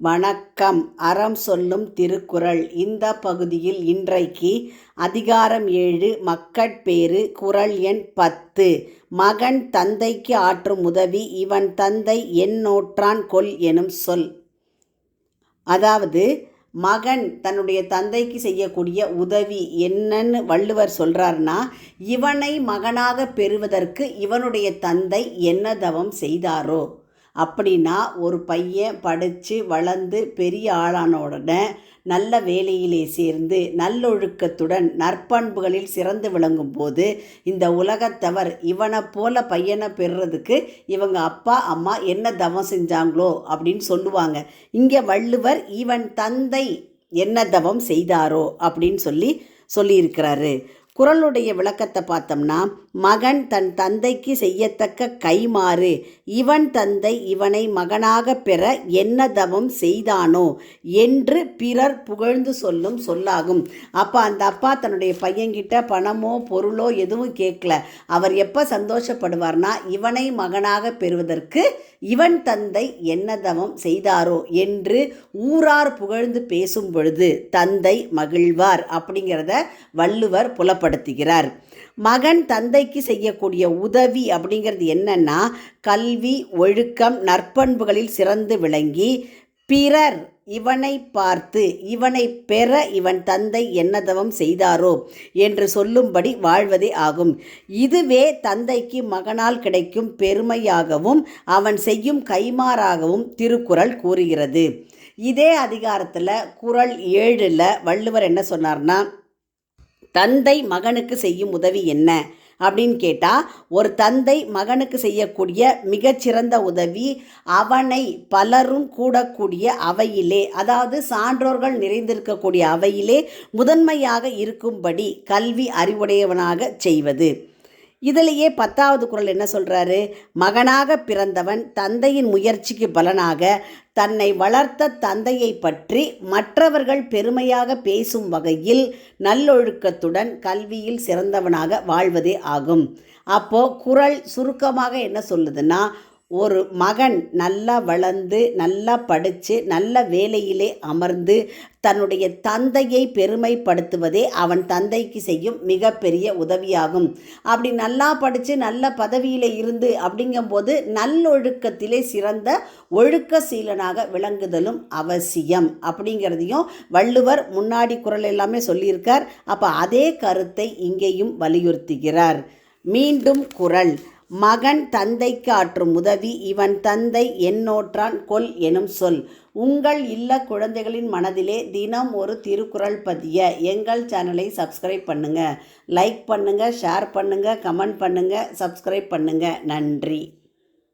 வணக்கம். அறம் சொல்லும் திருக்குறள். இந்த பகுதியில் இன்றைக்கு அதிகாரம் 7 மக்கட்பேறு. குறள் எண் 10. மகன் தந்தைக்கு ஆற்றும் உதவி இவன் தந்தை எந்நோற்றான் கொல் எனும் சொல். அதாவது மகன் தன்னுடைய தந்தைக்கு செய்யக்கூடிய உதவி என்னன்னு வள்ளுவர் சொல்கிறார்னா, இவனை மகனாக பெறுவதற்கு இவனுடைய தந்தை என்ன தவம் செய்தாரோ. அப்படின்னா ஒரு பையன் படித்து வளர்ந்து பெரிய ஆளான உடனே நல்ல வேலையிலே சேர்ந்து நல்லொழுக்கத்துடன் நற்பண்புகளில் சிறந்து விளங்கும் போது இந்த உலகத்தவர் இவனை போல பையனை பெறுறதுக்கு இவங்க அப்பா அம்மா என்ன தவம் செஞ்சாங்களோ அப்படின்னு சொல்லுவாங்க. இங்கே வள்ளுவர் இவன் தந்தை என்ன தவம் செய்தாரோ அப்படின்னு சொல்லியிருக்கிறாரு. குறளுடைய விளக்கத்தை பார்த்தோம்னா, மகன் தன் தந்தைக்கு செய்யத்தக்க கைமாறு இவன் தந்தை இவனை மகனாக பெற என்ன தவம் செய்தானோ என்று பிறர் புகழ்ந்து சொல்லும் சொல்லாகும். அப்போ அந்த அப்பா தன்னுடைய பையன்கிட்ட பணமோ பொருளோ எதுவும் கேட்கல. அவர் எப்போ சந்தோஷப்படுவார்னா, இவனை மகனாக பெறுவதற்கு இவன் தந்தை என்ன தவம் செய்தாரோ என்று ஊரார் புகழ்ந்து பேசும் பொழுது தந்தை மகிழ்வார் அப்படிங்கிறத வள்ளுவர் புலப்படுத்துகிறார். மகன் தந்தைக்கு செய்யக்கூடிய உதவி அப்படிங்கிறது என்னன்னா, கல்வி, ஒழுக்கம், நற்பண்புகளில் சிறந்து விளங்கி பிறர் இவனை பார்த்து இவனை பெற இவன் தந்தை என்ன தவம் செய்தாரோ என்று சொல்லும்படி வாழ்வதே ஆகும். இதுவே தந்தைக்கு மகனால் கிடைக்கும் பெருமையாகவும் அவன் செய்யும் கைமாறாகவும் திருக்குறள் கூறுகிறது. இதே அதிகாரத்தில் குறள் 7 வள்ளுவர் என்ன சொன்னார்னா, தந்தை மகனுக்கு செய்யும் உதவி என்ன அப்படின்னு கேட்டால், ஒரு தந்தை மகனுக்கு செய்யக்கூடிய மிகச்சிறந்த உதவி அவனை பலரும் கூடக்கூடிய அவையிலே, அதாவது சான்றோர்கள் நிறைந்திருக்கக்கூடிய அவையிலே முதன்மையாக இருக்கும்படி கல்வி அறிவுடையவனாக செய்வது. இதிலேயே 10வது குறள் என்ன சொல்கிறாரு? மகனாக பிறந்தவன் தந்தையின் முயற்சிக்கு பலனாக தன்னை வளர்த்த தந்தையை பற்றி மற்றவர்கள் பெருமையாக பேசும் வகையில் நல்லொழுக்கத்துடன் கல்வியில் சிறந்தவனாக வாழ்வதே ஆகும். அப்போது குறள் சுருக்கமாக என்ன சொல்லுதுன்னா, ஒரு மகன் நல்லா வளர்ந்து நல்லா படித்து நல்ல வேலையிலே அமர்ந்து தன்னுடைய தந்தையை பெருமைப்படுத்துவதே அவன் தந்தைக்கு செய்யும் மிகப்பெரிய உதவியாகும். அப்படி நல்லா படித்து நல்ல பதவியில் இருந்து அப்படிங்கும்போது நல்லொழுக்கத்திலே சிறந்த ஒழுக்க சீலனாக விளங்குதலும் அவசியம் அப்படிங்கிறதையும் வள்ளுவர் முன்னாடி குறள் எல்லாமே சொல்லியிருக்கார். அப்போ அதே கருத்தை இங்கேயும் வலியுறுத்துகிறார். மீண்டும் குறள். மகன் தந்தைக்கு ஆற்றும் உதவி இவன் தந்தை எந்நோற்றான் கொல் எனும் சொல். உங்கள் இல்ல குழந்தைகளின் மனதிலே தினம் ஒரு திருக்குறள் பதிய எங்கள் சேனலை சப்ஸ்கிரைப் பண்ணுங்கள், லைக் பண்ணுங்கள், ஷேர் பண்ணுங்கள், கமெண்ட் பண்ணுங்கள், சப்ஸ்கிரைப் பண்ணுங்கள். நன்றி.